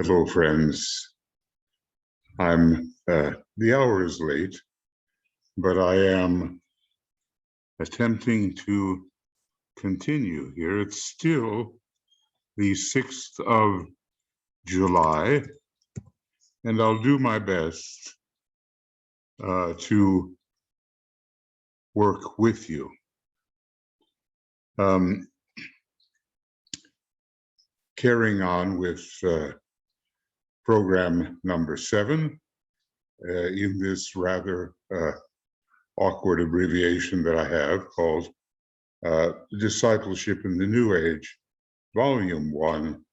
Hello, friends. The hour is late, but I am attempting to continue here. It's still the 6th of July, and I'll do my best to work with you. Carrying on with program number 7 in this rather awkward abbreviation that I have called Discipleship in the New Age, Volume 1,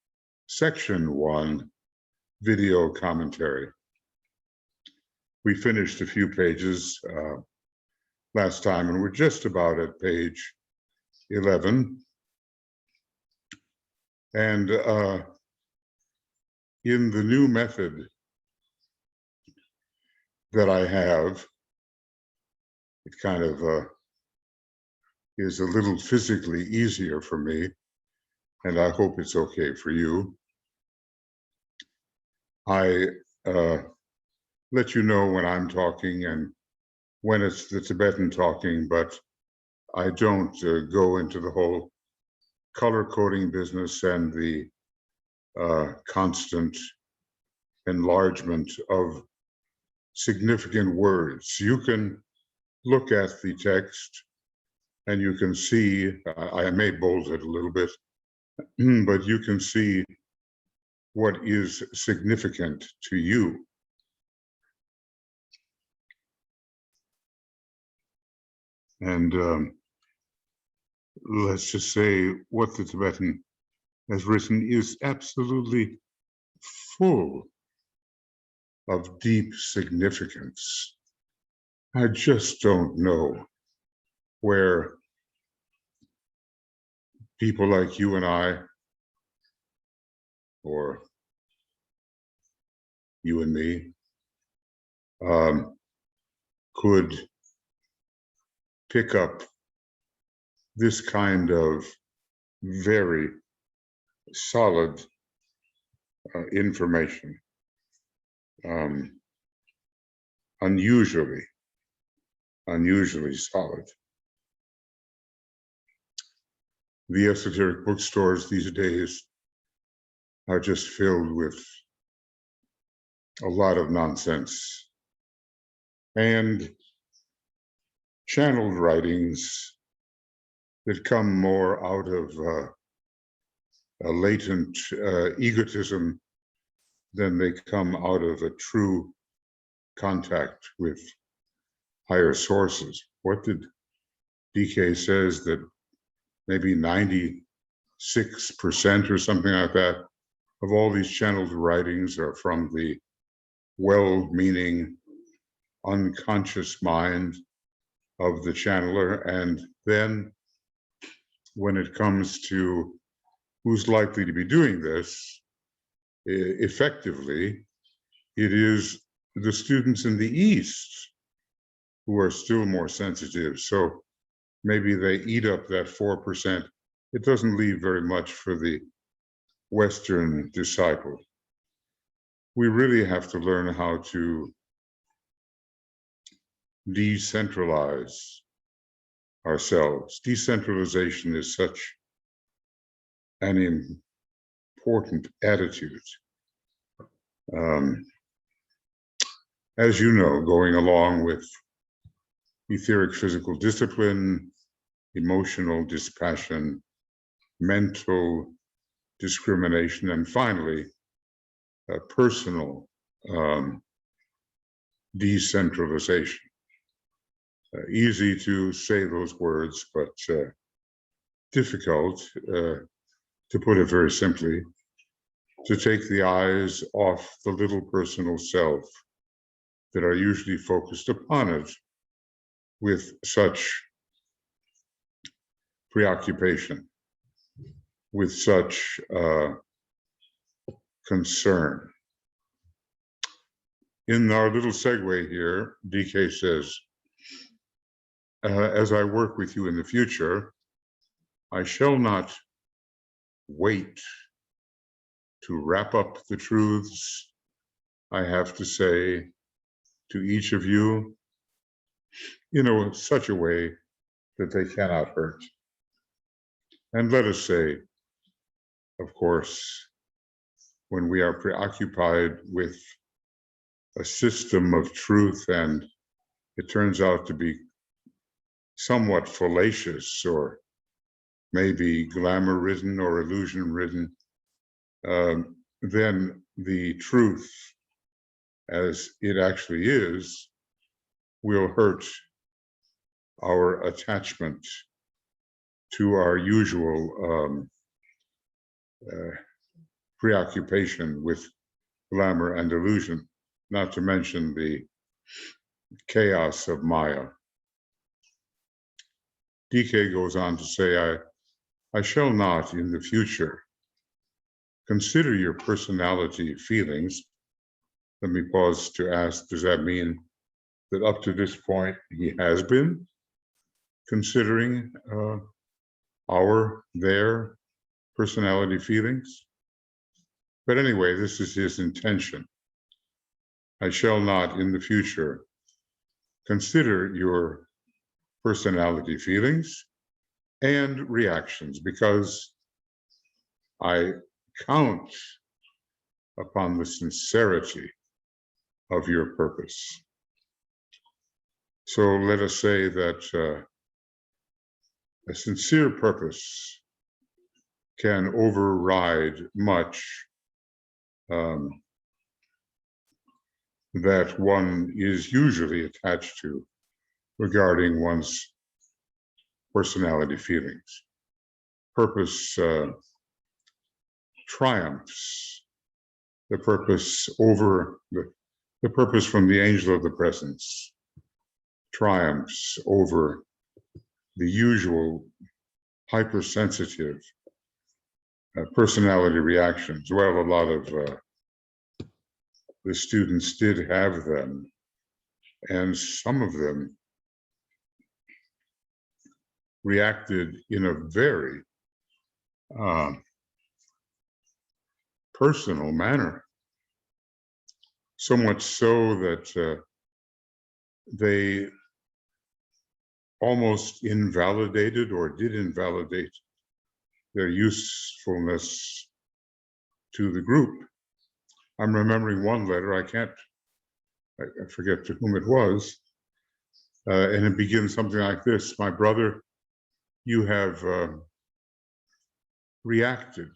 Section 1, Video Commentary. We finished a few pages last time, and we're just about at page 11. And in the new method that I have, it kind of is a little physically easier for me, and I hope it's okay for you. I let you know when I'm talking and when it's the Tibetan talking, but I don't go into the whole color coding business and the constant enlargement of significant words. You can look at the text and you can see, I may bold it a little bit, but you can see what is significant to you. And let's just say what the Tibetan has written is absolutely full of deep significance. I just don't know where people like you and I, or you and me, could pick up this kind of very solid information, unusually solid. The esoteric bookstores these days are just filled with a lot of nonsense and channeled writings that come more out of a latent egotism than they come out of a true contact with higher sources. What did DK says that maybe 96% or something like that of all these channeled writings are from the well-meaning unconscious mind of the channeler, and then when it comes to who's likely to be doing this effectively, it is the students in the East who are still more sensitive. So maybe they eat up that 4%. It doesn't leave very much for the Western disciple. We really have to learn how to decentralize ourselves. Decentralization is such an important attitude. As you know, going along with etheric physical discipline, emotional dispassion, mental discrimination, and finally, personal decentralization. Easy to say those words, but difficult, to put it very simply, to take the eyes off the little personal self that are usually focused upon it with such preoccupation, with such concern. In our little segue here, DK says, as I work with you in the future, I shall not wait to wrap up the truths I have to say to each of you in such a way that they cannot hurt. And let us say, of course, when we are preoccupied with a system of truth and it turns out to be somewhat fallacious or maybe glamour-ridden or illusion-ridden, then the truth as it actually is will hurt our attachment to our usual preoccupation with glamour and illusion, not to mention the chaos of Maya. DK goes on to say, I shall not in the future consider your personality feelings. Let me pause to ask, does that mean that up to this point he has been considering their personality feelings? But anyway, this is his intention. I shall not in the future consider your personality feelings and reactions, because I count upon the sincerity of your purpose. So let us say that a sincere purpose can override much that one is usually attached to regarding one's personality feelings. Purpose triumphs. The purpose over the purpose from the angel of the presence triumphs over the usual hypersensitive personality reactions. Well, a lot of the students did have them, and some of them reacted in a very personal manner, so much so that they almost invalidated or did invalidate their usefulness to the group. I'm remembering one letter, I forget to whom it was, and it begins something like this: my brother, you have reacted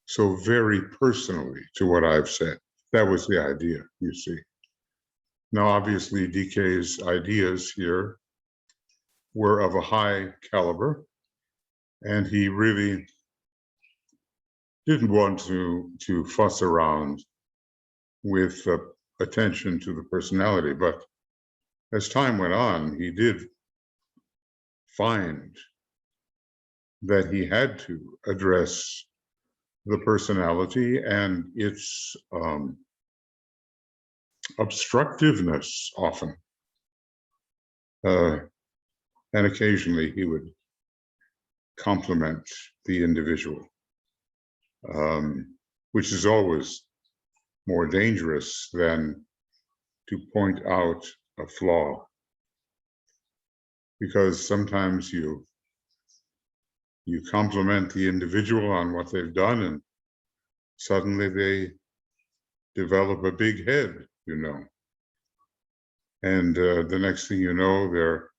so very personally to what I've said. That was the idea, you see. Now, obviously, DK's ideas here were of a high caliber, and he really didn't want to fuss around with attention to the personality. But as time went on, he did find that he had to address the personality and its obstructiveness often. And occasionally he would compliment the individual, which is always more dangerous than to point out a flaw, because sometimes you compliment the individual on what they've done and suddenly they develop a big head, and the next thing you know, they're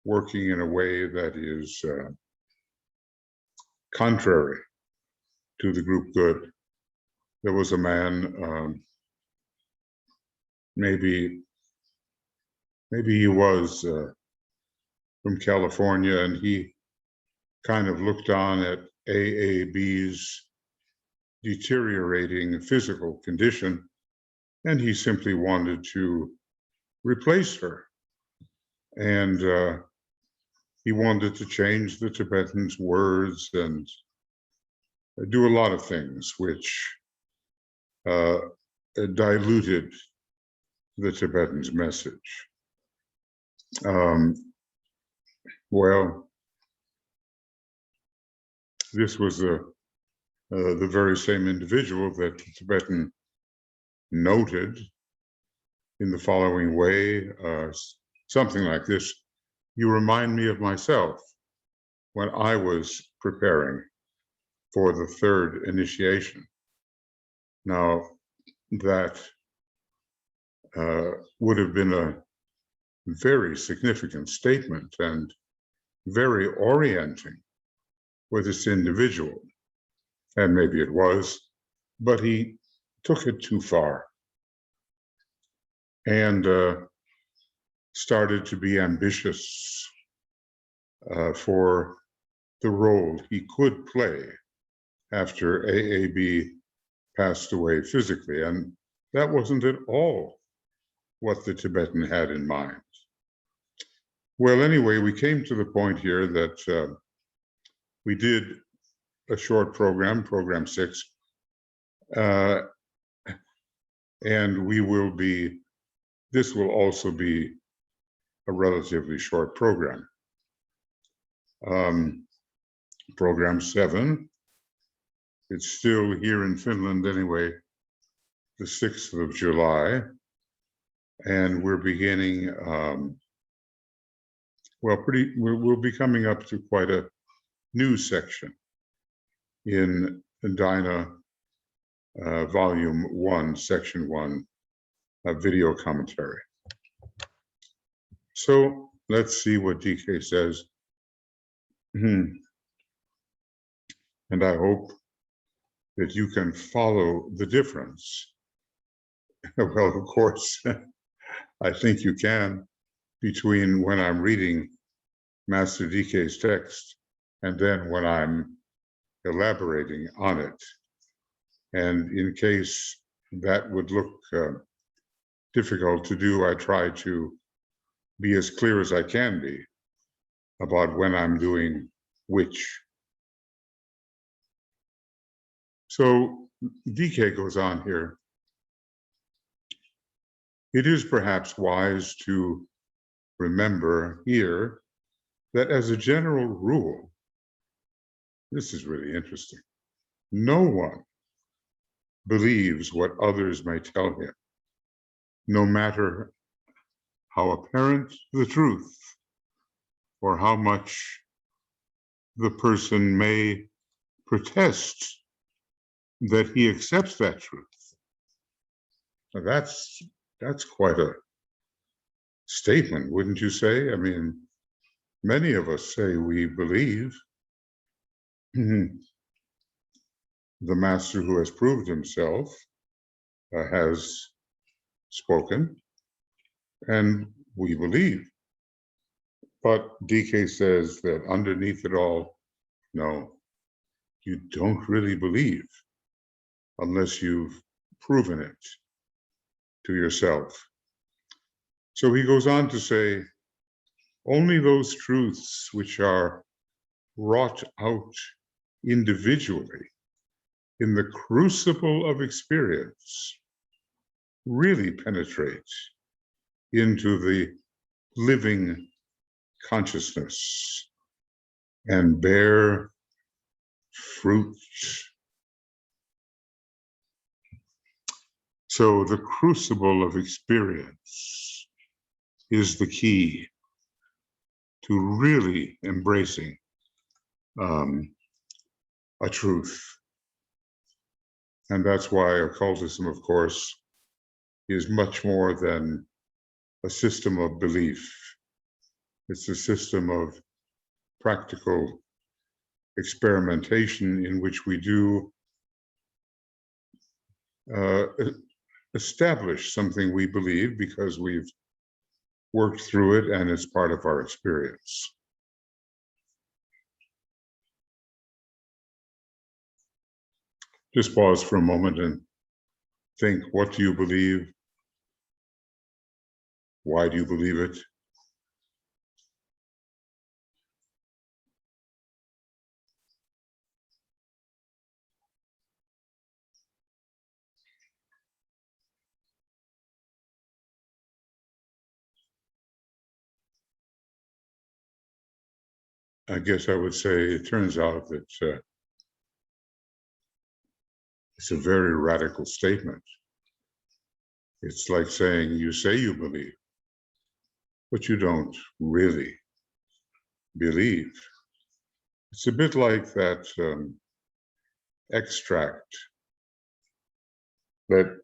working in a way that is contrary to the group good. There was a man, maybe he was from California, and he kind of looked on at AAB's deteriorating physical condition, and he simply wanted to replace her. And he wanted to change the Tibetans' words and do a lot of things which diluted the Tibetans' message. Well, this was the very same individual that the Tibetan noted in the following way, something like this: "You remind me of myself when I was preparing for the third initiation." Now, that would have been a very significant statement and very orienting for this individual. And maybe it was, but he took it too far and started to be ambitious for the role he could play after AAB passed away physically. And that wasn't at all what the Tibetan had in mind. Well, anyway, we came to the point here that we did a short program, program 6, and this will also be a relatively short program. Program 7, it's still here in Finland anyway, the 6th of July, and we're beginning, we'll be coming up to quite a new section in Dina Volume 1, Section 1, video commentary. So let's see what DK says. And I hope that you can follow the difference. Well, of course, I think you can, between when I'm reading Master DK's text and then when I'm elaborating on it. And in case that would look difficult to do, I try to be as clear as I can be about when I'm doing which. So DK goes on here. It is perhaps wise to remember here that as a general rule, this is really interesting, no one believes what others may tell him, no matter how apparent the truth or how much the person may protest that he accepts that truth. Now that's quite a statement, wouldn't you say? I mean, many of us say we believe the master who has proved himself has spoken, and we believe. But DK says that underneath it all, no, you don't really believe unless you've proven it to yourself. So he goes on to say, only those truths which are wrought out individually in the crucible of experience really penetrate into the living consciousness and bear fruit. So the crucible of experience is the key to really embracing a truth. And that's why occultism, of course, is much more than a system of belief. It's a system of practical experimentation in which we do establish something we believe because we've worked through it and it's part of our experience. Just pause for a moment and think, what do you believe? Why do you believe it? I guess I would say it turns out that It's a very radical statement. It's like saying you say you believe, but you don't really believe. It's a bit like that extract that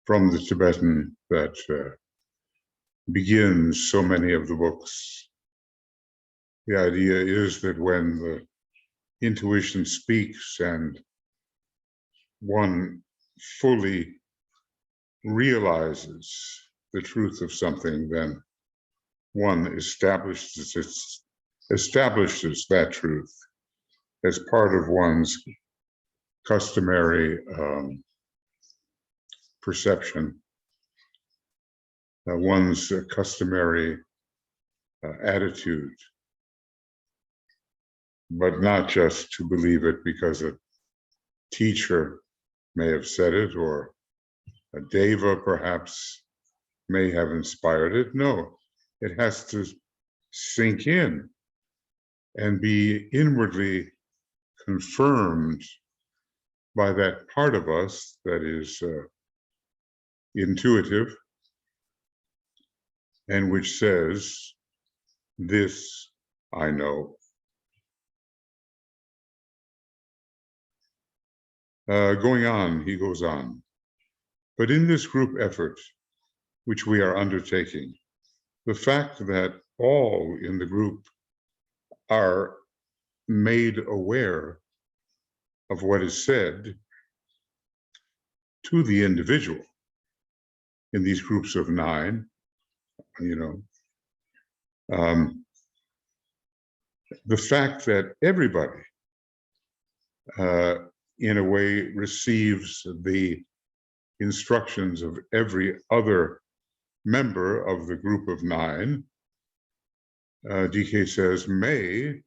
from the Tibetan that begins so many of the books. The idea is that when the intuition speaks and one fully realizes the truth of something, then one establishes that truth as part of one's customary perception, one's customary attitude, but not just to believe it because a teacher may have said it or a deva perhaps may have inspired it. No, it has to sink in and be inwardly confirmed by that part of us that is intuitive and which says, this I know. Going on, he goes on. But in this group effort, which we are undertaking, the fact that all in the group are made aware of what is said to the individual in these groups of 9, the fact that everybody in a way receives the instructions of every other member of the group of 9, DK says, may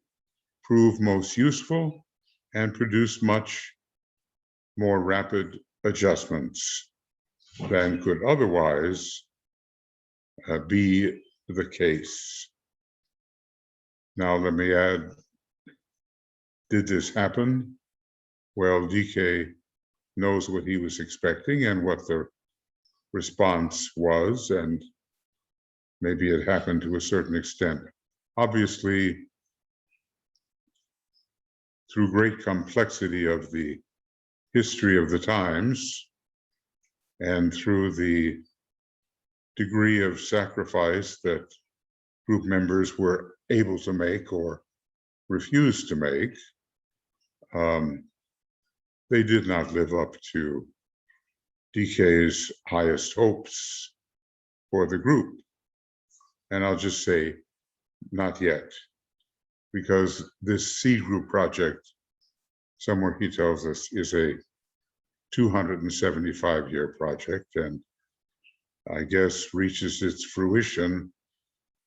prove most useful and produce much more rapid adjustments than could otherwise be the case. Now, let me add, did this happen? Well, DK knows what he was expecting and what the response was, and maybe it happened to a certain extent. Obviously, through great complexity of the history of the times and through the degree of sacrifice that group members were able to make or refused to make, they did not live up to DK's highest hopes for the group. And I'll just say, not yet, because this seed group project, somewhere he tells us, is a 275-year project, and I guess reaches its fruition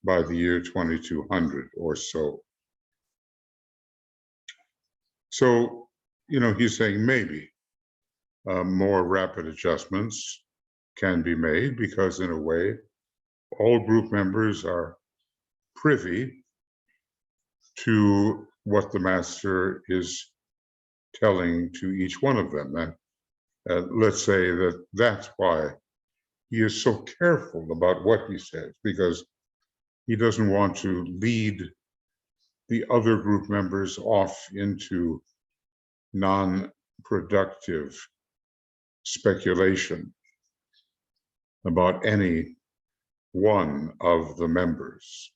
by the year 2200 or so. So, he's saying maybe more rapid adjustments can be made because, in a way, all group members are privy to what the master is telling to each one of them. And let's say that that's why he is so careful about what he says, because he doesn't want to lead the other group members off into non-productive speculation about any one of the members.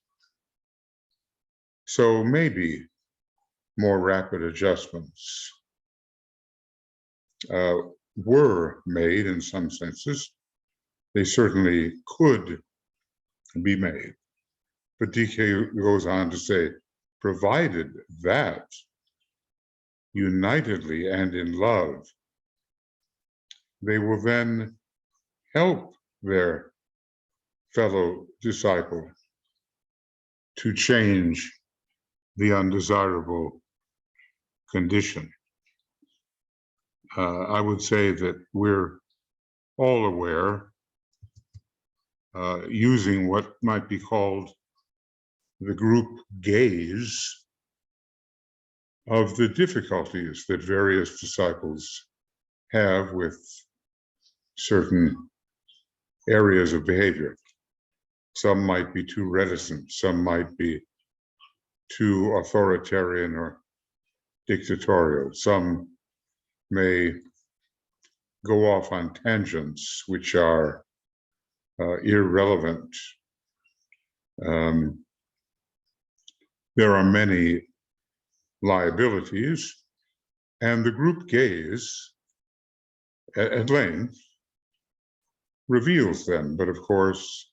So maybe more rapid adjustments were made in some senses. They certainly could be made. But DK goes on to say, provided that unitedly and in love, they will then help their fellow disciple to change the undesirable condition. I would say that we're all aware, using what might be called the group gaze, of the difficulties that various disciples have with certain areas of behavior. Some might be too reticent, some might be too authoritarian or dictatorial, some may go off on tangents which are irrelevant. There are many liabilities, and the group gaze at length reveals them. But of course,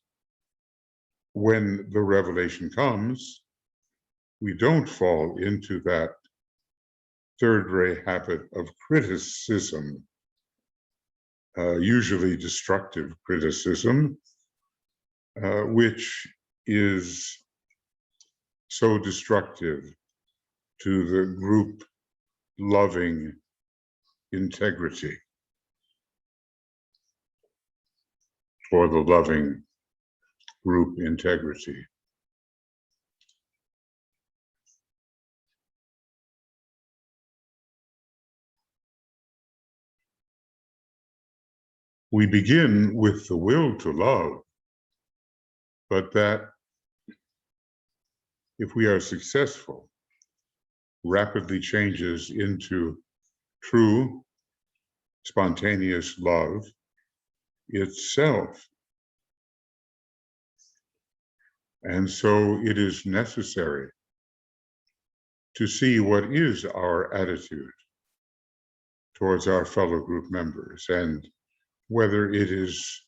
when the revelation comes, we don't fall into that third-rate habit of criticism, usually destructive criticism, which is so destructive to the group loving integrity, or the loving group integrity. We begin with the will to love, but that, if we are successful, rapidly changes into true, spontaneous love itself. And so it is necessary to see what is our attitude towards our fellow group members and whether it is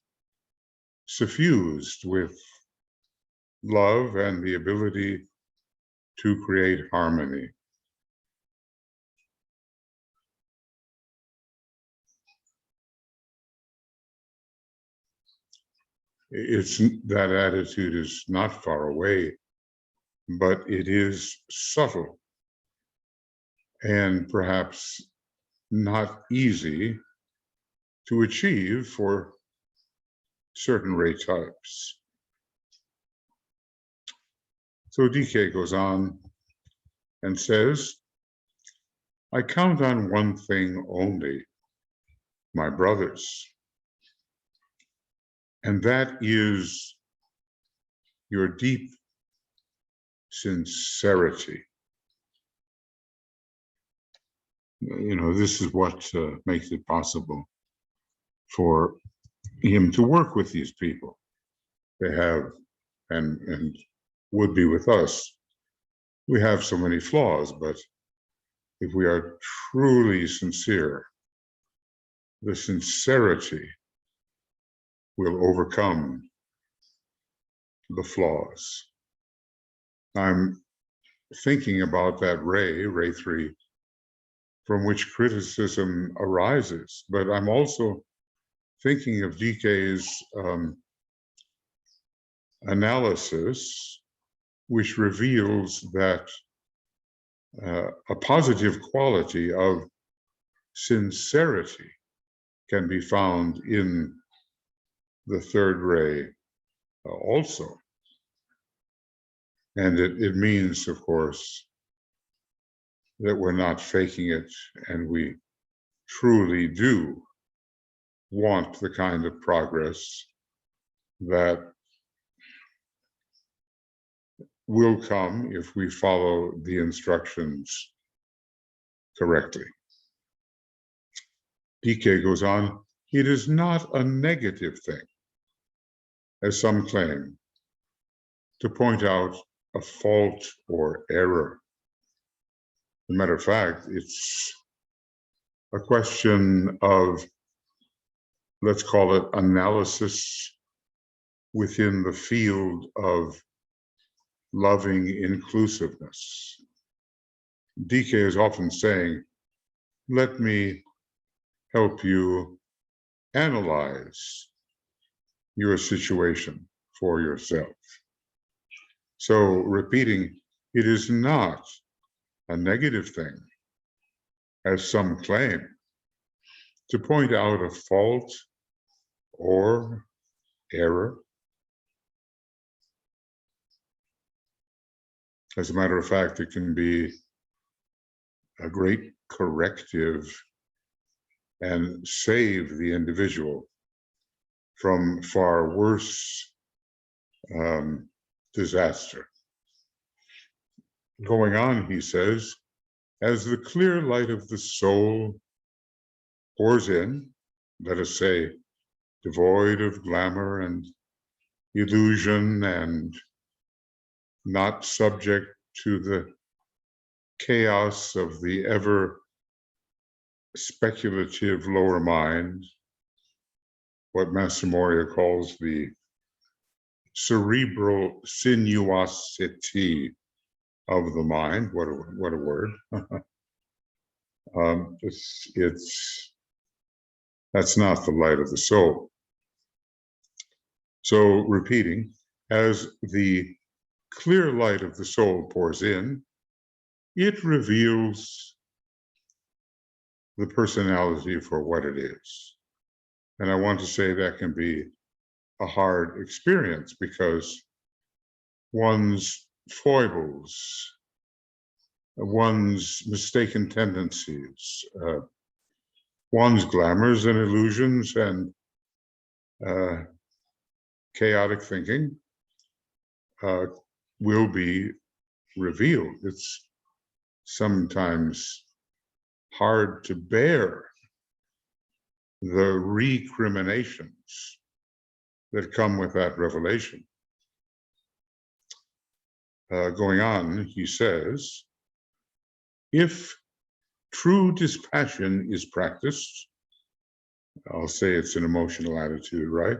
suffused with love and the ability to create harmony. That attitude is not far away, but it is subtle and perhaps not easy to achieve for certain ray types. So DK goes on and says, I count on one thing only, my brothers, and that is your deep sincerity. You know, this is what makes it possible for him to work with these people. They have, and would be with us, we have so many flaws, but if we are truly sincere, the sincerity will overcome the flaws. I'm thinking about that ray 3, from which criticism arises, but I'm also thinking of DK's analysis, which reveals that a positive quality of sincerity can be found in the third ray also. And it means, of course, that we're not faking it, and we truly do want the kind of progress that will come if we follow the instructions correctly. DK goes on, it is not a negative thing, as some claim, to point out a fault or error. As a matter of fact, it's a question of, let's call it, analysis within the field of loving inclusiveness. DK is often saying, let me help you analyze your situation for yourself. So repeating, it is not a negative thing, as some claim, to point out a fault or error. As a matter of fact, it can be a great corrective and save the individual from far worse disaster. Going on, he says, as the clear light of the soul pours in, let us say, devoid of glamour and illusion and not subject to the chaos of the ever speculative lower mind, what Master Moria calls the cerebral sinuosity of the mind. What a word. That's not the light of the soul. So repeating, as the clear light of the soul pours in, it reveals the personality for what it is. And I want to say that can be a hard experience because one's foibles, one's mistaken tendencies, one's glamours and illusions and chaotic thinking will be revealed. It's sometimes hard to bear the recriminations that come with that revelation. Going on, he says, if true dispassion is practiced, I'll say it's an emotional attitude, right?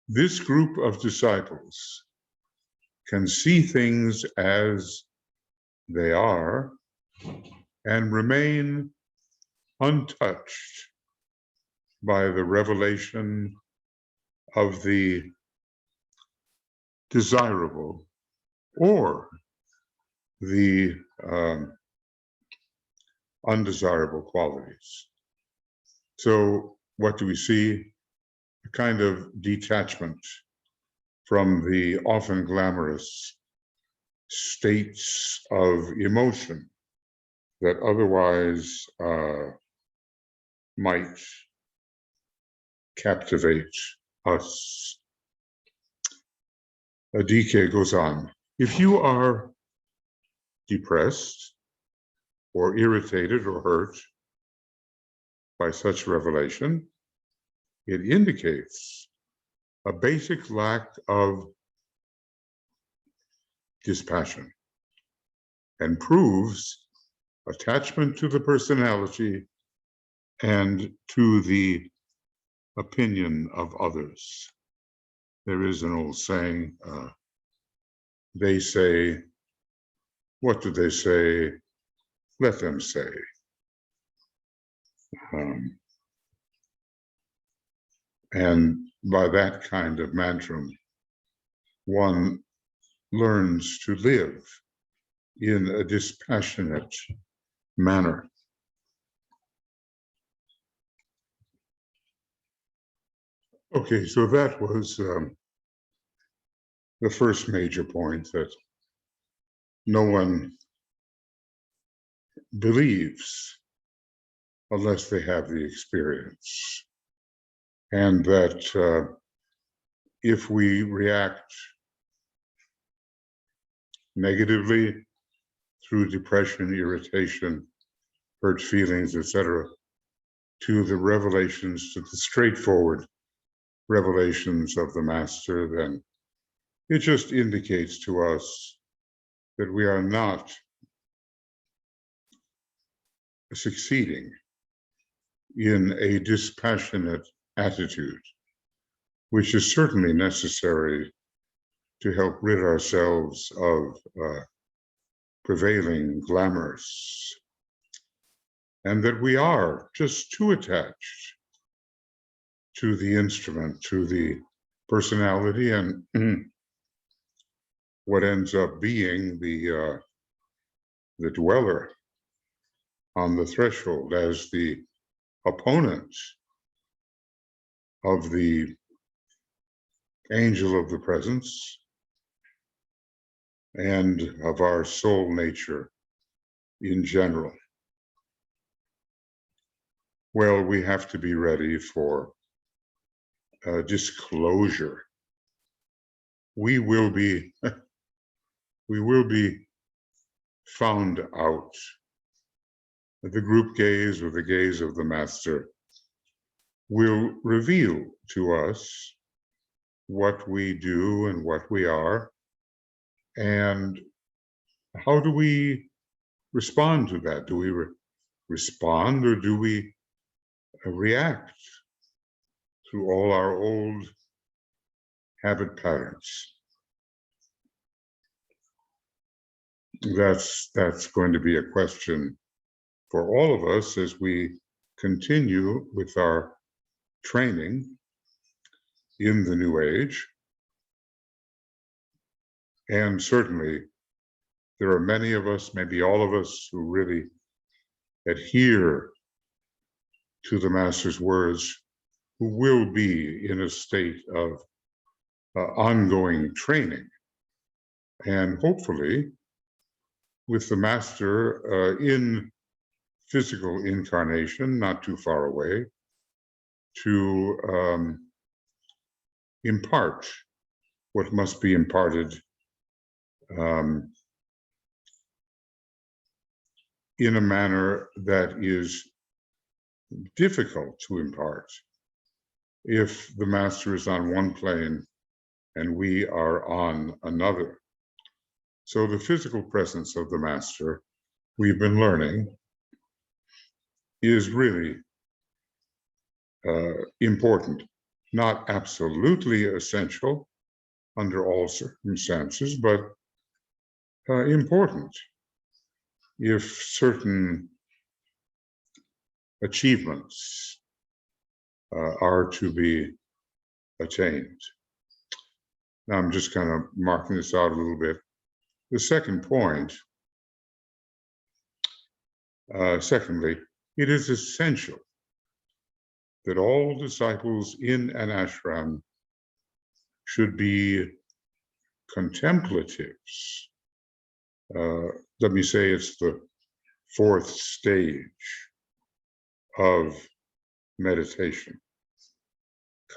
This group of disciples can see things as they are and remain untouched by the revelation of the desirable or the undesirable qualities. So what do we see? A kind of detachment from the often glamorous states of emotion that otherwise might captivate us. DK goes on, if you are depressed or irritated or hurt by such revelation, it indicates a basic lack of dispassion and proves attachment to the personality and to the opinion of others. There is an old saying, they say, what do they say? Let them say. And by that kind of mantra, one learns to live in a dispassionate manner. Okay, so that was the first major point, that no one believes unless they have the experience. And that if we react negatively through depression, irritation, hurt feelings, etc., to the revelations, to the straightforward revelations of the Master, then it just indicates to us that we are not succeeding in a dispassionate attitude, which is certainly necessary to help rid ourselves of prevailing glamours, and that we are just too attached to the instrument, to the personality, and what ends up being the dweller on the threshold as the opponent of the angel of the presence and of our soul nature in general. well, we have to be ready for disclosure. We will be found out. The group gaze or the gaze of the master will reveal to us what we do and what we are, and how do we respond to that? Do we respond, or do we react through all our old habit patterns? That's going to be a question for all of us as we continue with our training in the New Age. And certainly there are many of us, maybe all of us, who really adhere to the Master's words, who will be in a state of ongoing training. And hopefully, with the Master in physical incarnation, not too far away, to impart what must be imparted in a manner that is difficult to impart if the Master is on one plane and we are on another. So the physical presence of the Master, we've been learning, is really important, not absolutely essential under all circumstances, but important if certain achievements are to be attained. Now I'm just kind of marking this out a little bit. The second point, secondly, it is essential that all disciples in an ashram should be contemplatives. Let me say it's the fourth stage of meditation.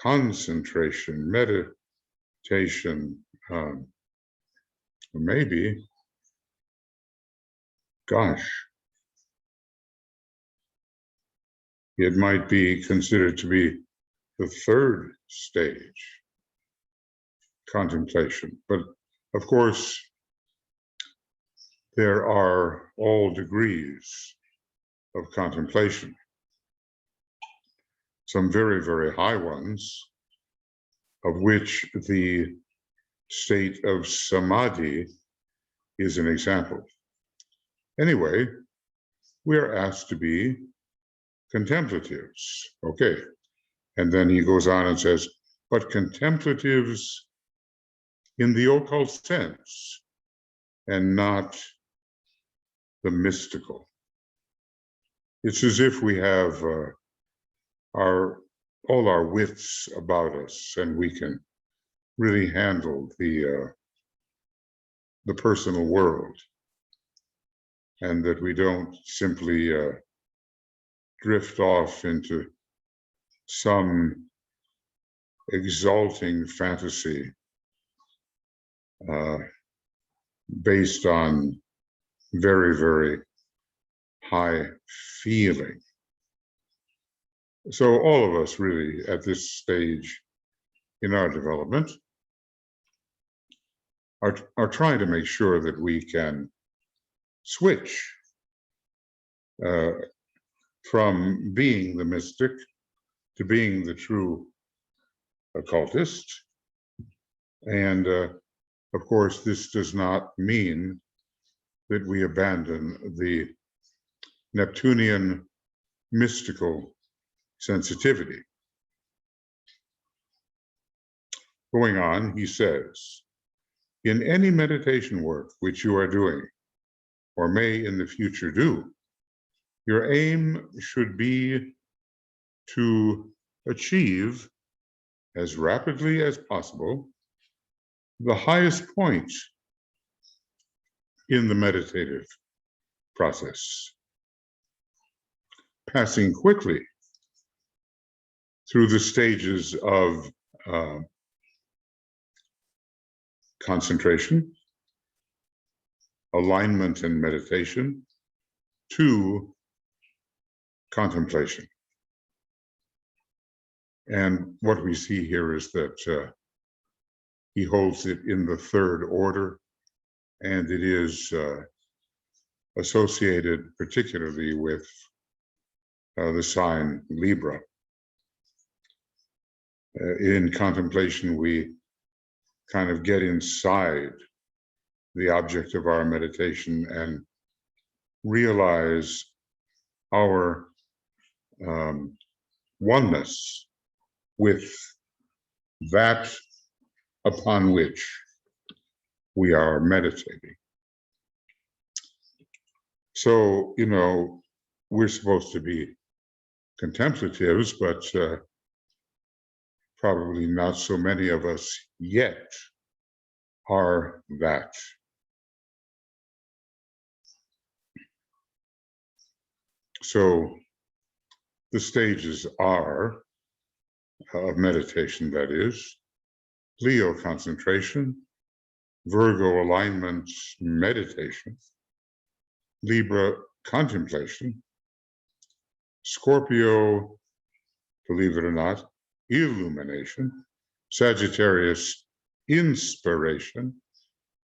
Concentration, meditation, maybe, gosh, it might be considered to be the third stage, contemplation. But of course, there are all degrees of contemplation. Some very, very high ones, of which the state of samadhi is an example. Anyway, we are asked to be contemplatives. Okay. And then he goes on and says, but contemplatives in the occult sense and not the mystical. It's as if we have all our wits about us, and we can really handle the personal world, and that we don't simply drift off into some exalting fantasy based on very, very high feeling. So all of us really at this stage in our development are trying to make sure that we can switch from being the mystic to being the true occultist. And of course, this does not mean that we abandon the Neptunian mystical sensitivity. Going on, he says, in any meditation work which you are doing or may in the future do, your aim should be to achieve as rapidly as possible the highest point in the meditative process, passing quickly through the stages of concentration, alignment and meditation, to contemplation. And what we see here is that he holds it in the third order, and it is associated particularly with the sign Libra. In contemplation, we kind of get inside the object of our meditation and realize our oneness with that upon which we are meditating. So, you know, we're supposed to be contemplatives, but probably not so many of us yet are that. So the stages are of meditation, that is, Leo concentration, Virgo alignment meditation, Libra contemplation, Scorpio, believe it or not, illumination, Sagittarius inspiration,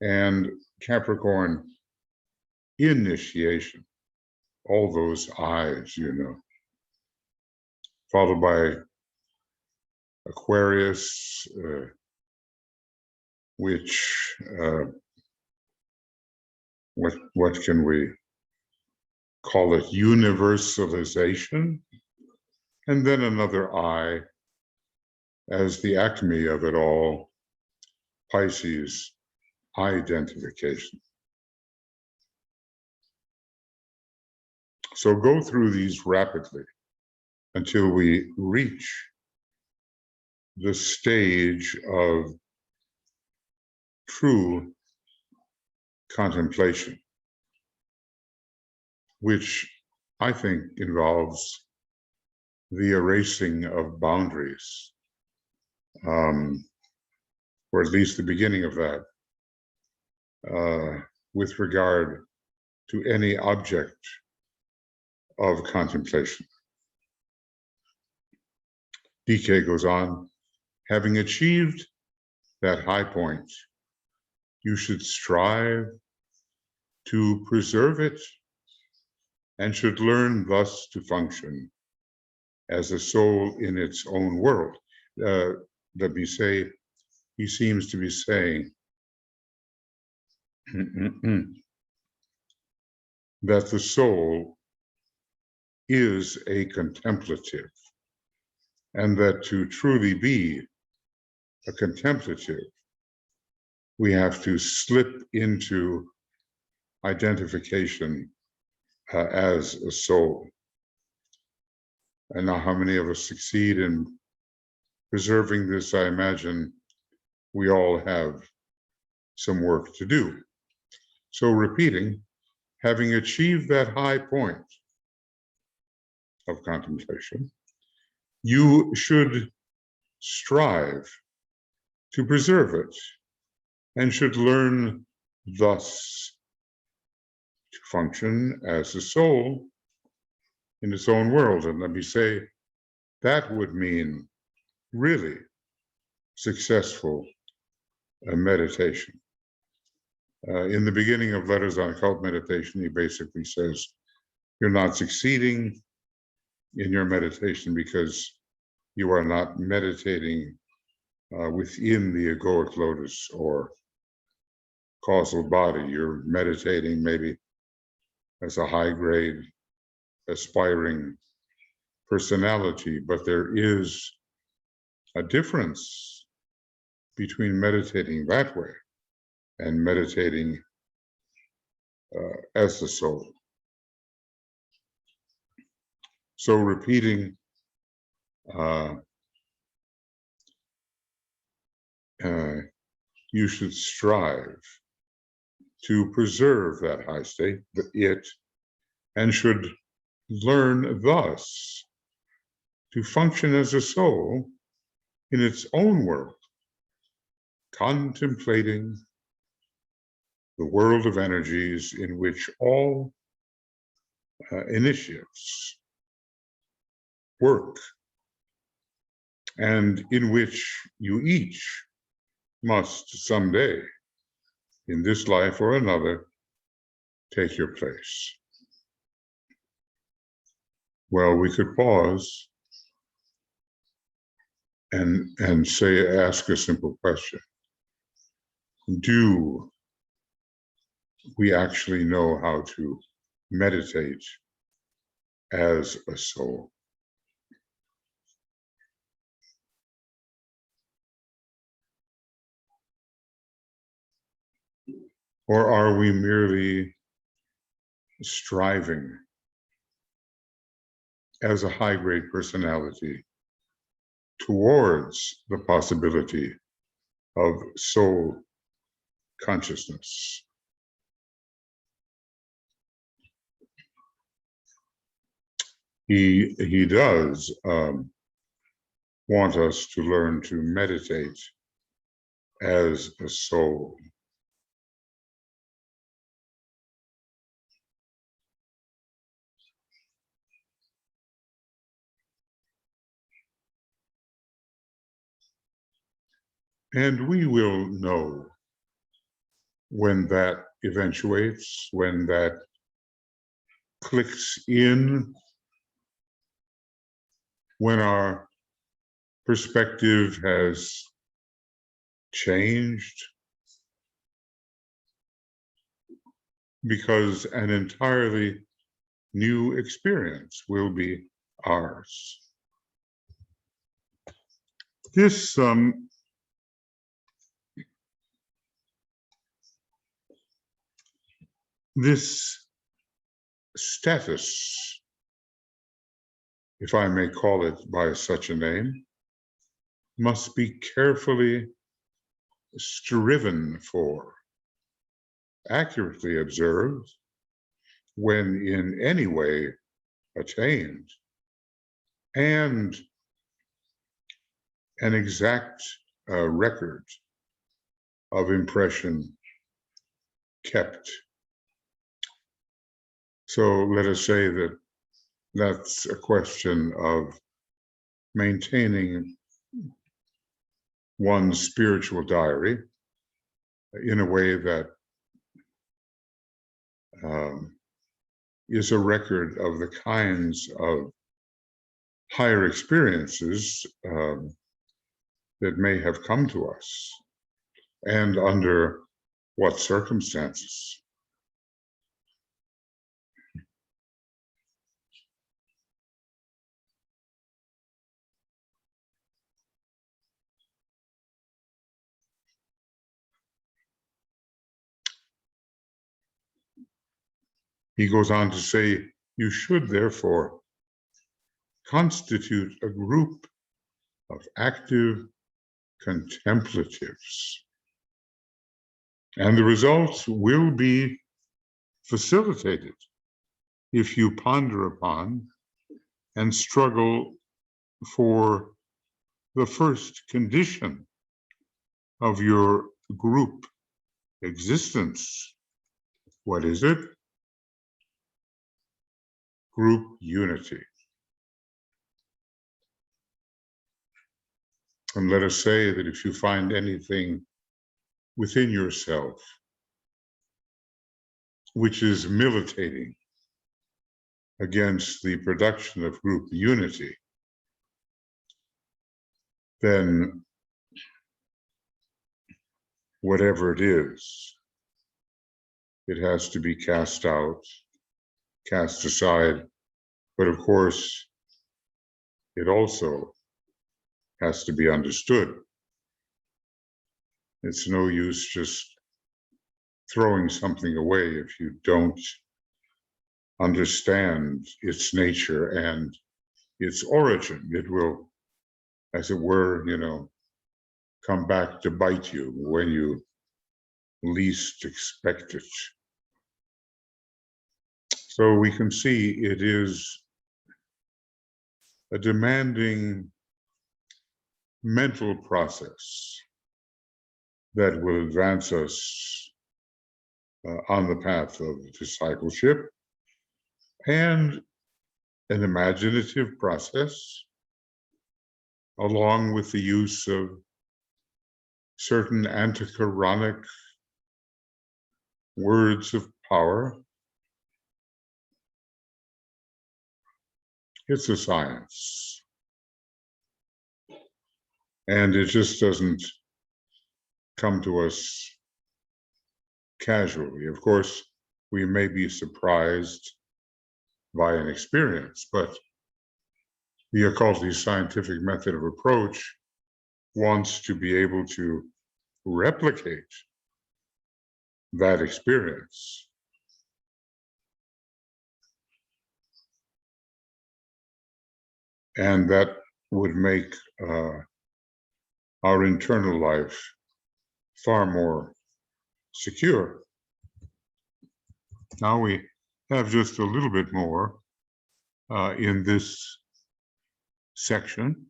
and Capricorn initiation. All those I's, you know. Followed by Aquarius, which what can we call it? Universalization, and then another I as the acme of it all, Pisces, identification. So go through these rapidly until we reach the stage of true contemplation, which I think involves the erasing of boundaries, or at least the beginning of that, with regard to any object of contemplation. DK goes on, having achieved that high point, you should strive to preserve it and should learn thus to function as a soul in its own world. Let me say, he seems to be saying that the soul is a contemplative, and that to truly be a contemplative, we have to slip into identification as a soul. And now how many of us succeed in preserving this? I imagine we all have some work to do. So repeating, having achieved that high point of contemplation, you should strive to preserve it and should learn thus to function as a soul in its own world. And let me say, that would mean really successful meditation. In the beginning of Letters on Occult Meditation, he basically says, you're not succeeding in your meditation because you are not meditating within the egoic lotus or causal body. You're meditating maybe as a high-grade, aspiring personality, but there is a difference between meditating that way and meditating as the soul. So repeating you should strive to preserve that high state, and should learn thus to function as a soul in its own world, contemplating the world of energies in which all initiates work, and in which you each must someday, in this life or another, take your place. Well, we could pause and ask a simple question. Do we actually know how to meditate as a soul? Or are we merely striving as a high-grade personality towards the possibility of soul consciousness? He does want us to learn to meditate as a soul. And we will know when that eventuates, when that clicks in, when our perspective has changed, because an entirely new experience will be ours. This status, if I may call it by such a name, must be carefully striven for, accurately observed, when in any way attained, and an exact record of impression kept. So let us say that that's a question of maintaining one's spiritual diary in a way that is a record of the kinds of higher experiences that may have come to us, and under what circumstances. He goes on to say, you should therefore constitute a group of active contemplatives, and the results will be facilitated if you ponder upon and struggle for the first condition of your group existence. What is it? Group unity. And let us say that if you find anything within yourself which is militating against the production of group unity, then whatever it is, it has to be cast out, cast aside. But of course, it also has to be understood. It's no use just throwing something away if you don't understand its nature and its origin. It will, as it were, come back to bite you when you least expect it. So we can see it is a demanding mental process that will advance us on the path of discipleship, and an imaginative process, along with the use of certain antichironic words of power. It's a science. And it just doesn't come to us casually. Of course, we may be surprised by an experience, but the occultly scientific method of approach wants to be able to replicate that experience. And that would make our internal life far more secure. Now we have just a little bit more in this section.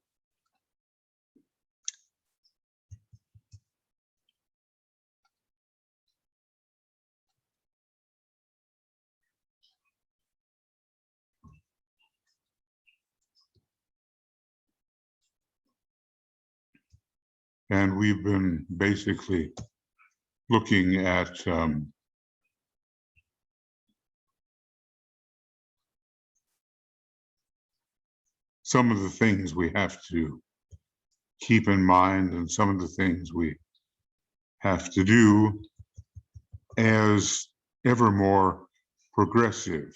And we've been basically looking at some of the things we have to keep in mind and some of the things we have to do as ever more progressive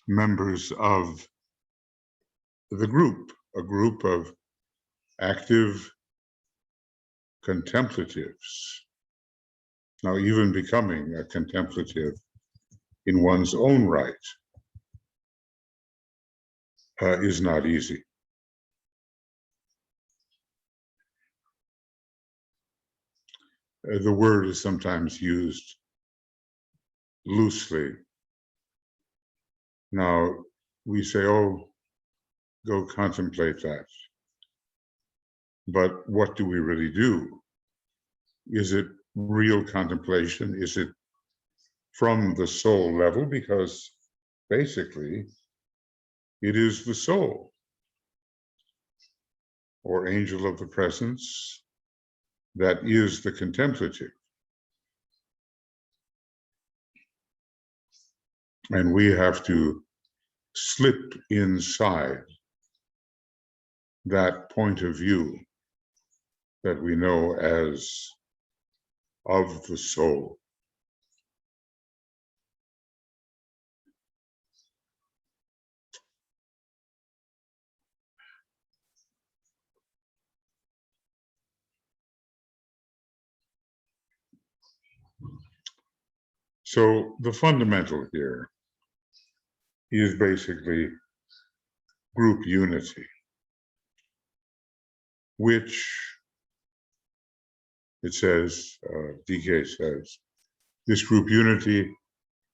members of the group, a group of active contemplatives. Now, even becoming a contemplative in one's own right is not easy. The word is sometimes used loosely. Now, we say, oh, go contemplate that. But what do we really do? Is it real contemplation? Is it from the soul level? Because basically, it is the soul, or angel of the presence, that is the contemplative. And we have to slip inside that point of view that we know as of the soul. So the fundamental here is basically group unity, which it says, DK says, this group unity,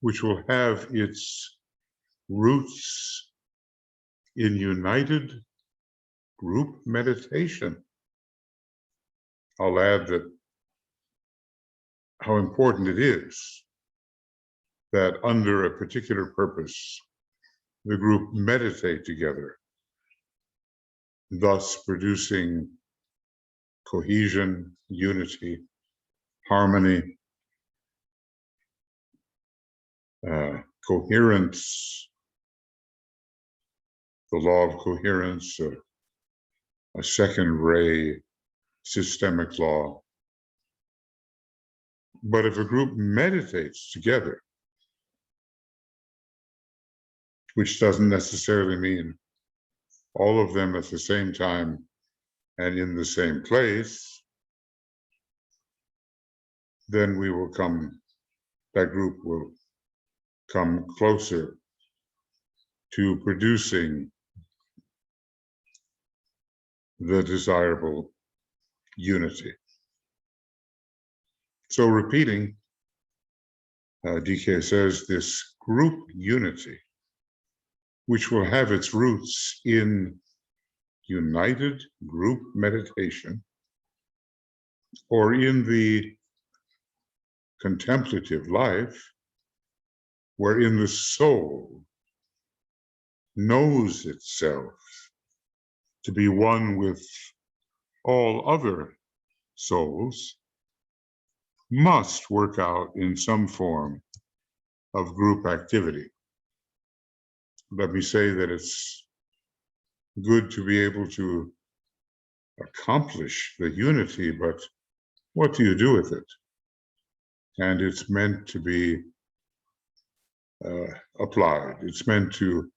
which will have its roots in united group meditation. I'll add that how important it is that under a particular purpose, the group meditate together, thus producing cohesion, unity, harmony, coherence, the law of coherence, a second ray systemic law. But if a group meditates together, which doesn't necessarily mean all of them at the same time and in the same place, then that group will come closer to producing the desirable unity. So repeating, DK says, this group unity which will have its roots in united group meditation or in the contemplative life, wherein the soul knows itself to be one with all other souls, must work out in some form of group activity. Let me say that it's good to be able to accomplish the unity, but what do you do with it? And it's meant to be applied. It's meant to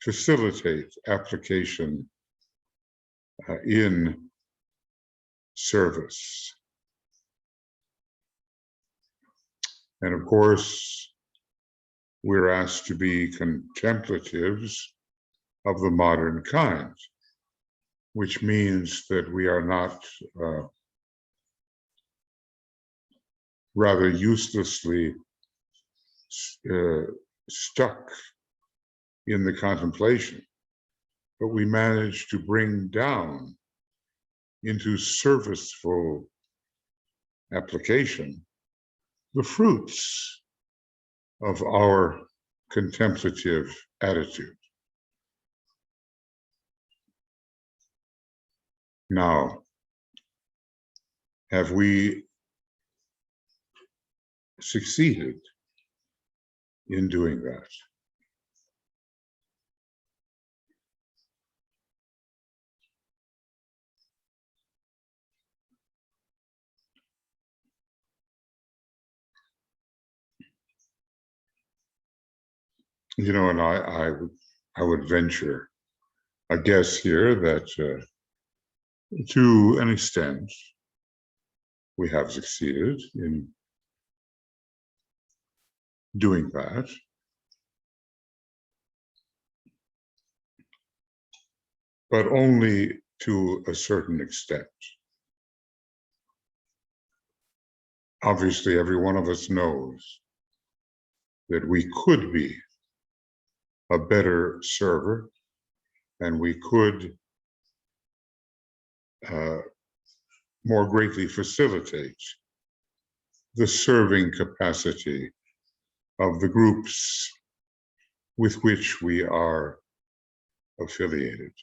facilitate application in service. And of course, we're asked to be contemplatives of the modern kind, which means that we are not rather uselessly stuck in the contemplation, but we manage to bring down into serviceful application the fruits of our contemplative attitude. Now, have we succeeded in doing that? You know, and I would venture a guess here that to an extent we have succeeded in doing that. But only to a certain extent. Obviously, every one of us knows that we could be a better server, and we could more greatly facilitate the serving capacity of the groups with which we are affiliated.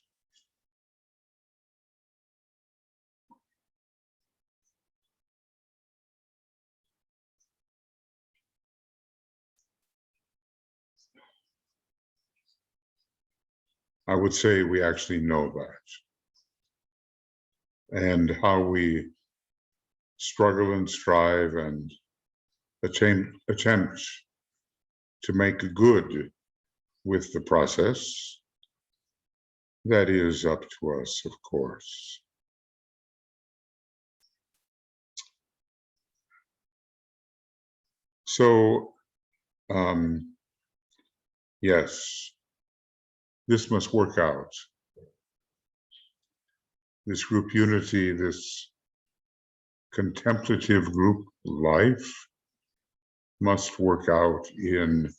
I would say we actually know that. And how we struggle and strive and attempt to make good with the process, that is up to us, of course. So, yes, this must work out. This group unity, this contemplative group life must work out in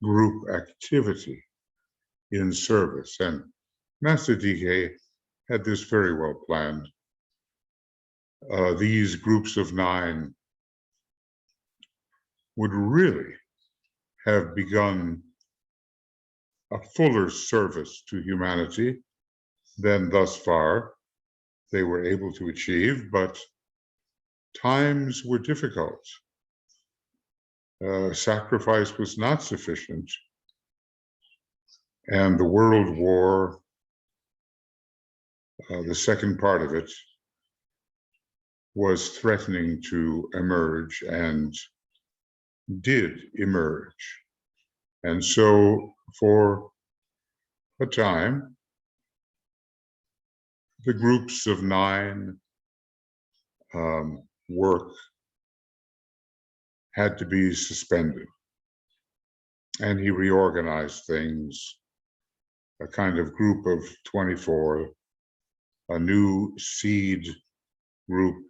group activity, in service. And Master DK had this very well planned. These groups of 9 would really have begun a fuller service to humanity than thus far they were able to achieve, but times were difficult. Sacrifice was not sufficient, and the World War, the second part of it, was threatening to emerge and did emerge. And so for a time, the groups of 9 work had to be suspended. And he reorganized things, a kind of group of 24, a new seed group,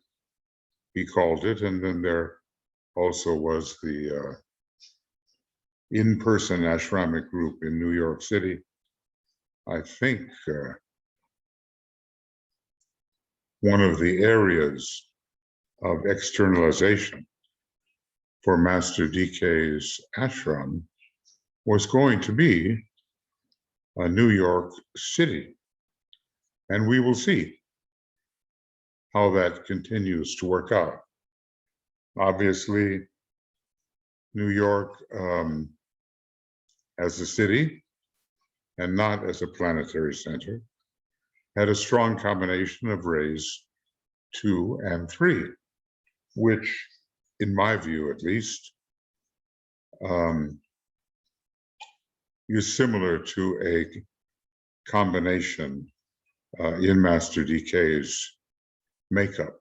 he called it. And then there also was the in-person ashramic group in New York City. I think one of the areas of externalization for Master DK's ashram was going to be New York City. And we will see how that continues to work out. Obviously, New York as a city and not as a planetary center had a strong combination of rays 2 and 3, which, in my view at least, is similar to a combination in Master DK's makeup.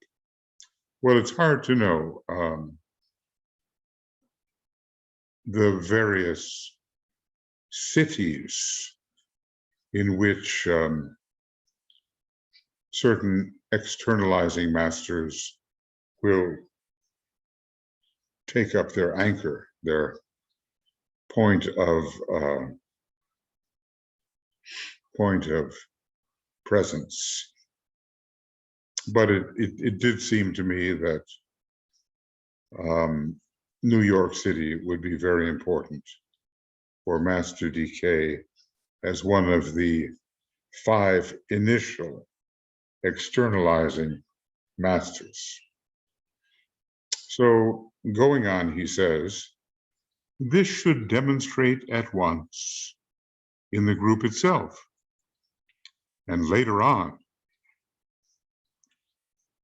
Well, it's hard to know the various cities in which certain externalizing masters will take up their anchor, their point of presence. But it did seem to me that New York City would be very important for Master DK as one of the 5 initial externalizing masters. So going on, he says, this should demonstrate at once in the group itself, and later on,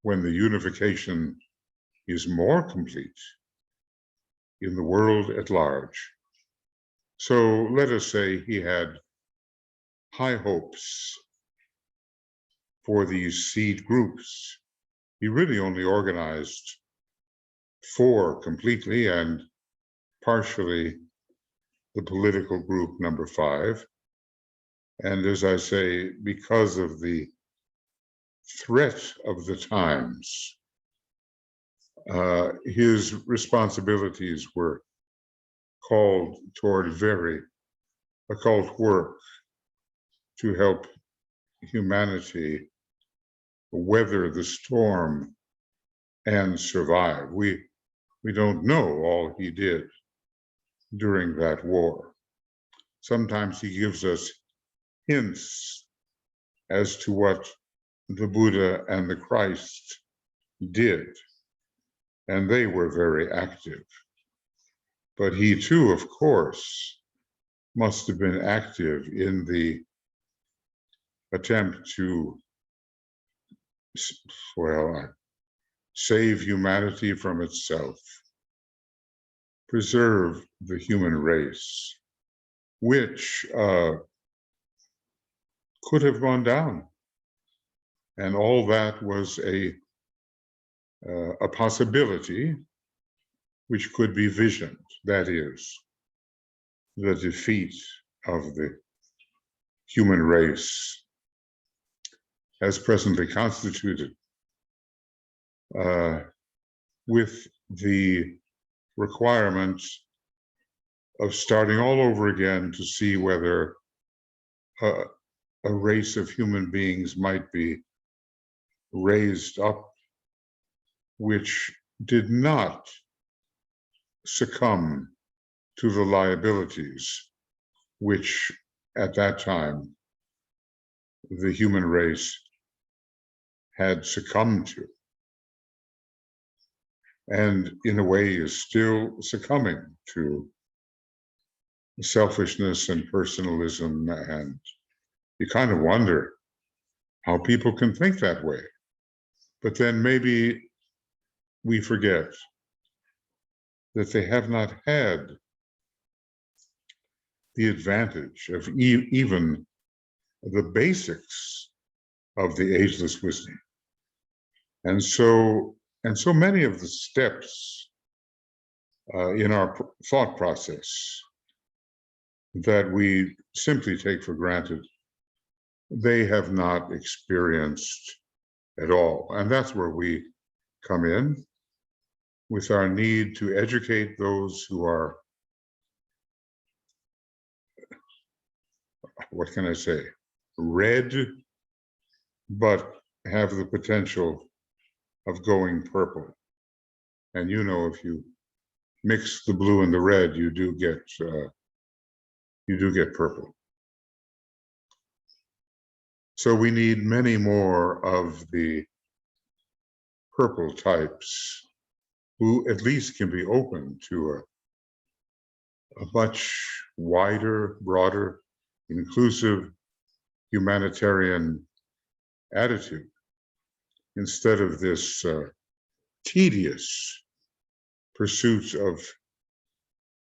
when the unification is more complete in the world at large. So let us say he had high hopes for these seed groups. He really only organized 4 completely, and partially the political group number 5. And as I say, because of the threat of the times, his responsibilities were called toward very occult work to help humanity weather the storm and survive. We don't know all he did during that war. Sometimes he gives us hints as to what the Buddha and the Christ did, and they were very active. But he too, of course, must have been active in the attempt to, well, save humanity from itself, preserve the human race, which could have gone down. And all that was a possibility which could be visioned, that is, the defeat of the human race as presently constituted, with the requirement of starting all over again to see whether a race of human beings might be raised up which did not succumb to the liabilities which at that time the human race had succumbed to, and in a way is still succumbing to selfishness and personalism. And you kind of wonder how people can think that way. But then maybe we forget that they have not had the advantage of even the basics of the ageless wisdom. And so many of the steps in our thought process that we simply take for granted, they have not experienced at all. And that's where we come in with our need to educate those who are what can I say, red, but have the potential of going purple. And you know, if you mix the blue and the red, you do get purple. So we need many more of the purple types who at least can be open to a much wider, broader, inclusive humanitarian attitude instead of this tedious pursuit of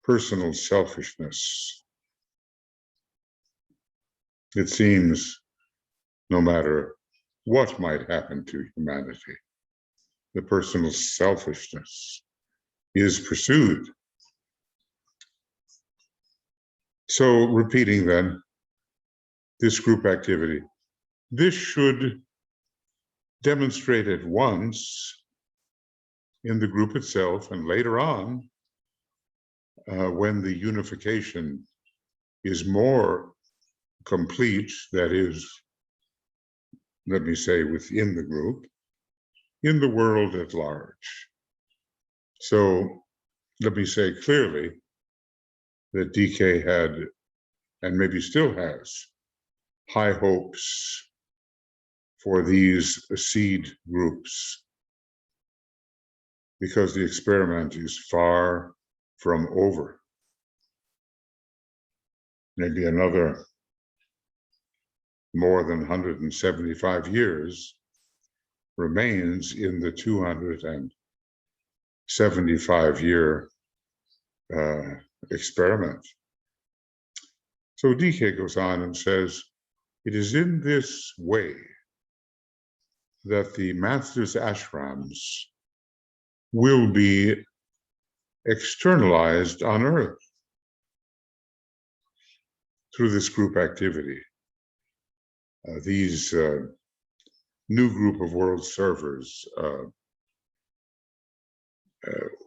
personal selfishness. It seems no matter what might happen to humanity, the personal selfishness is pursued. So repeating then, this group activity, this should demonstrate at once in the group itself and later on, when the unification is more complete, that is, let me say, within the group, in the world at large. So let me say clearly that DK had, and maybe still has, high hopes for these seed groups, because the experiment is far from over. Maybe another more than 175 years remains in the 275-year experiment. So DK goes on and says, it is in this way that the Masters Ashrams will be externalized on Earth through this group activity. These new group of world servers,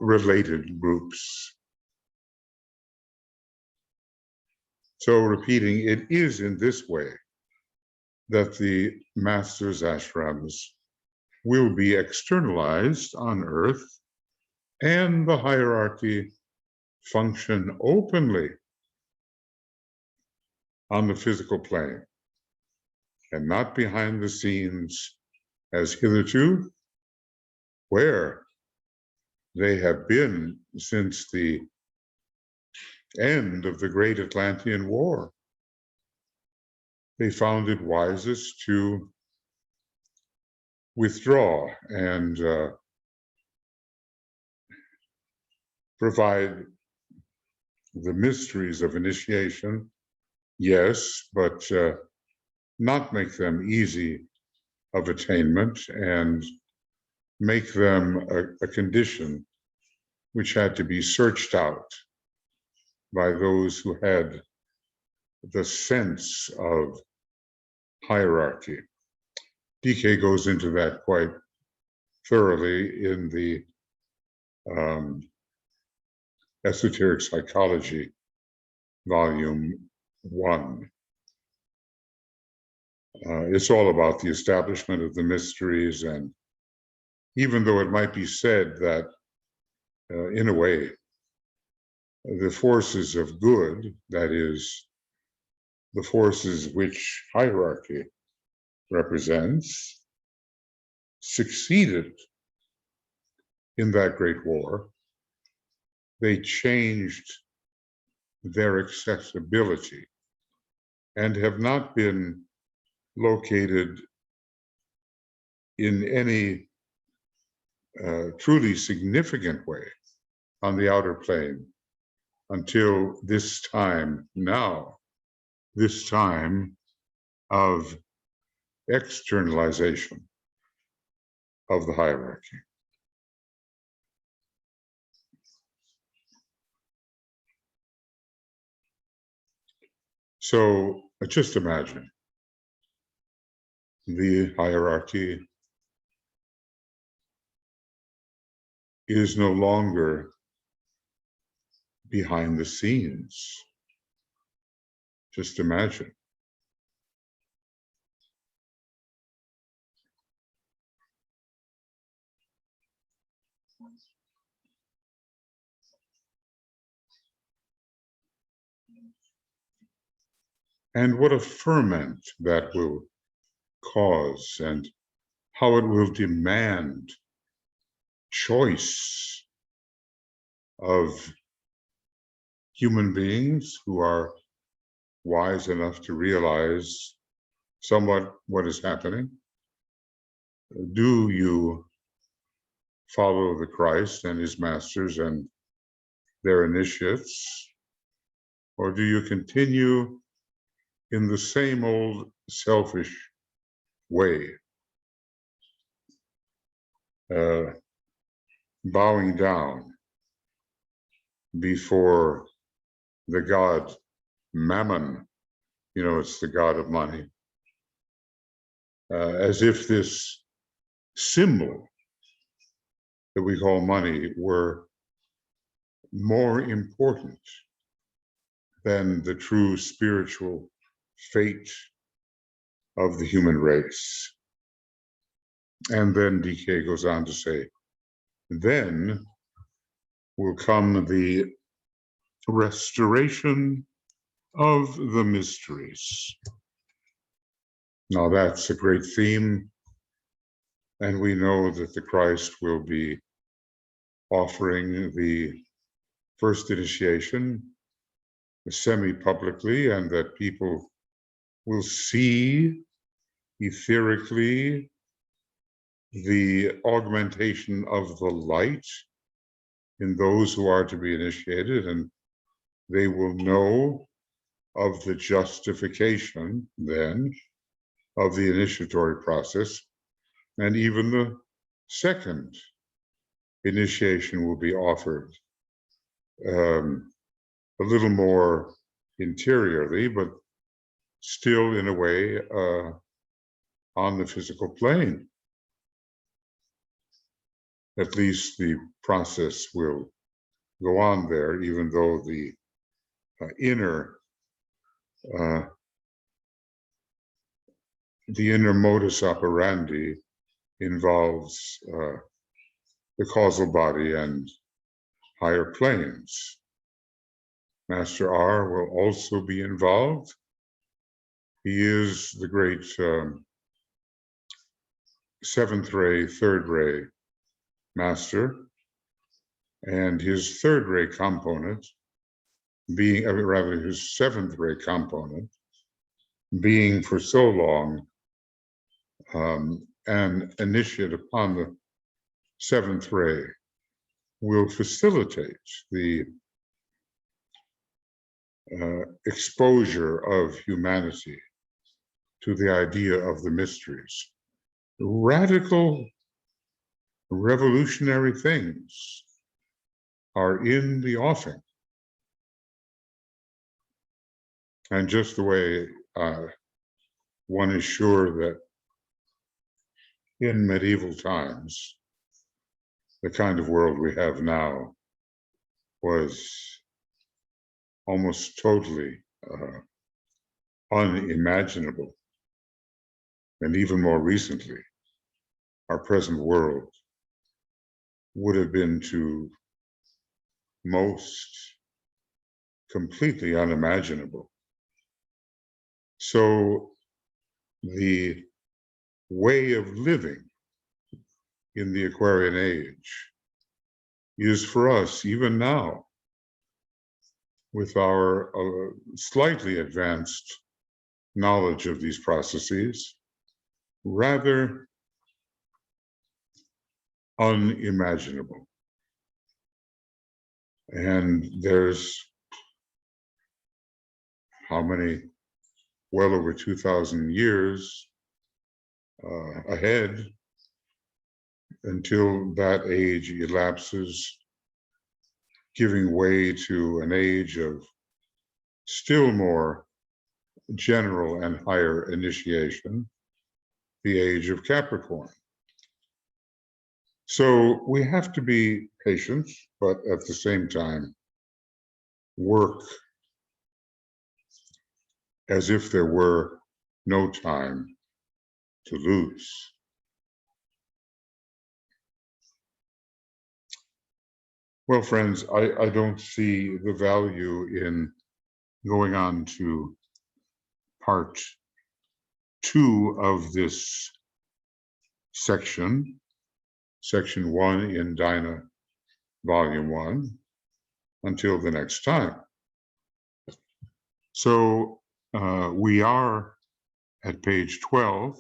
related groups. So repeating, it is in this way that the Masters Ashrams will be externalized on Earth and the hierarchy function openly on the physical plane and not behind the scenes as hitherto, where they have been since the end of the Great Atlantean War. They found it wisest to withdraw and provide the mysteries of initiation, yes, but not make them easy of attainment and make them a condition which had to be searched out by those who had the sense of hierarchy. DK goes into that quite thoroughly in the Esoteric Psychology, Volume 1. It's all about the establishment of the mysteries, and even though it might be said that, in a way, the forces of good, that is, the forces which hierarchy represents, succeeded in that great war. They changed their accessibility and have not been located in any truly significant way on the outer plane until this time now, this time of externalization of the hierarchy. So just imagine the hierarchy is no longer behind the scenes. Just imagine. And what a ferment that will cause, and how it will demand choice of human beings who are wise enough to realize somewhat what is happening. Do you follow the Christ and his masters and their initiates, or do you continue in the same old selfish way, bowing down before the god Mammon? It's the god of money, as if this symbol that we call money were more important than the true spiritual fate of the human race. And then DK goes on to say, then will come the restoration of the mysteries. Now that's a great theme, and we know that the Christ will be offering the first initiation semi-publicly, and that people will see etherically the augmentation of the light in those who are to be initiated, and they will know of the justification then of the initiatory process, and even the second initiation will be offered a little more interiorly, but still in a way on the physical plane. At least the process will go on there, even though the inner modus operandi involves the causal body and higher planes. Master R will also be involved. He is the great seventh ray, third ray master, and his third ray component being, rather his seventh ray component being for so long an initiate upon the seventh ray, will facilitate the exposure of humanity to the idea of the mysteries. Radical, revolutionary things are in the offing. And just the way one is sure that in medieval times, the kind of world we have now was almost totally unimaginable. And even more recently, our present world would have been to most completely unimaginable. So the way of living in the Aquarian age is for us, even now, with our slightly advanced knowledge of these processes, rather unimaginable. And there's how many? Well over 2,000 years ahead until that age elapses, giving way to an age of still more general and higher initiation, the age of Capricorn. So we have to be patient, but at the same time, work as if there were no time to lose. Well, friends, I don't see the value in going on to part 2 of this section 1 in Dinah, Volume 1, until the next time. So we are at page 12.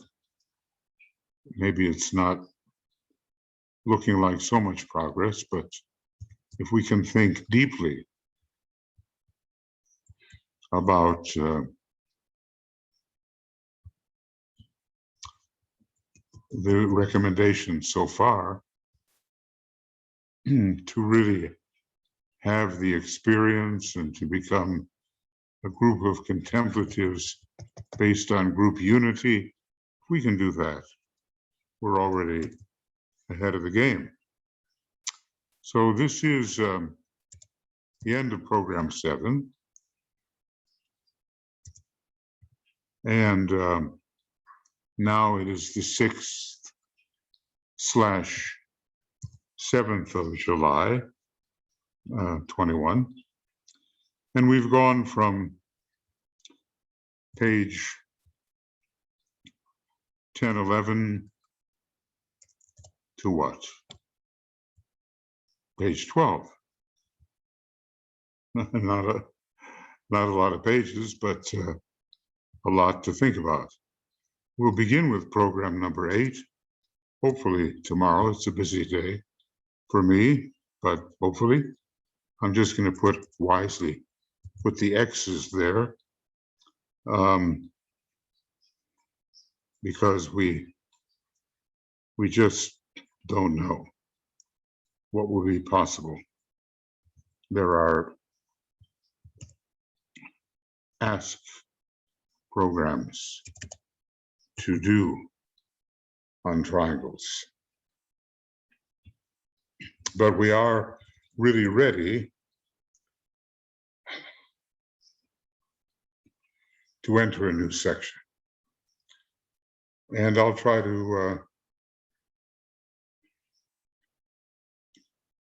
Maybe it's not looking like so much progress, but if we can think deeply about the recommendations so far, to really have the experience and to become a group of contemplatives based on group unity, if we can do that, we're already ahead of the game. So this is the end of program 7. And now it is the 6/7th of July, 21. And we've gone from page 1011 to what? Page 12. Not a lot of pages, but a lot to think about. We'll begin with program number 8. Hopefully tomorrow. It's a busy day for me, but hopefully. I'm just going to put the X's there, because we just don't know what will be possible. There are ask programs to do on triangles, but we are really ready to enter a new section. And I'll try to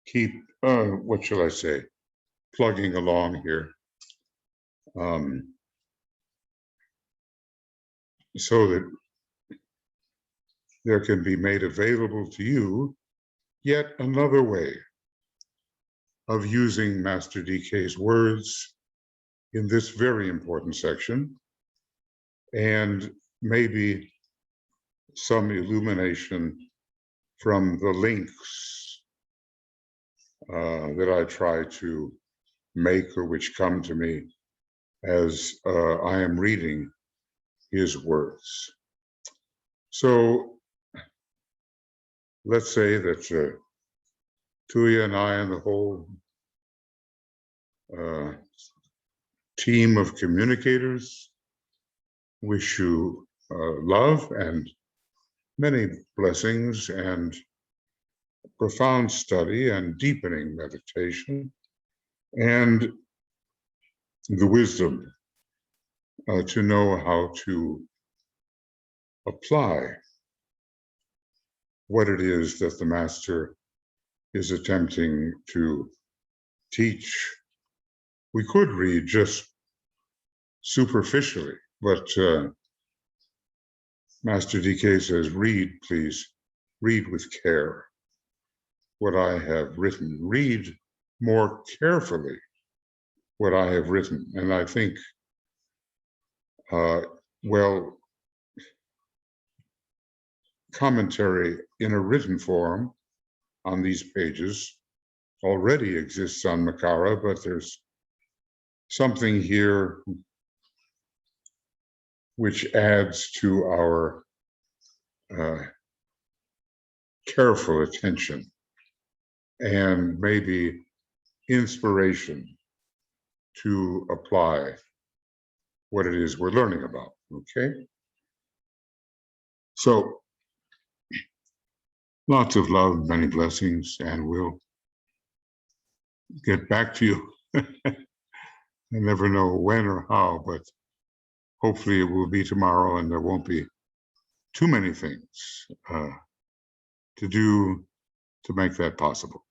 keep, what shall I say, plugging along here, so that there can be made available to you yet another way of using Master DK's words in this very important section, and maybe some illumination from the links that I try to make, or which come to me as I am reading his words. So let's say that Tuya and I and the whole team of communicators wish you love and many blessings and profound study and deepening meditation and the wisdom to know how to apply what it is that the Master is attempting to teach. We could read just superficially, but Master DK says, read, please, read with care what I have written. Read more carefully what I have written. And I think, well, commentary in a written form on these pages already exists on Makara, but there's something here which adds to our careful attention and maybe inspiration to apply what it is we're learning about, okay? So, lots of love, many blessings, and we'll get back to you. I never know when or how, but hopefully it will be tomorrow and there won't be too many things to do to make that possible.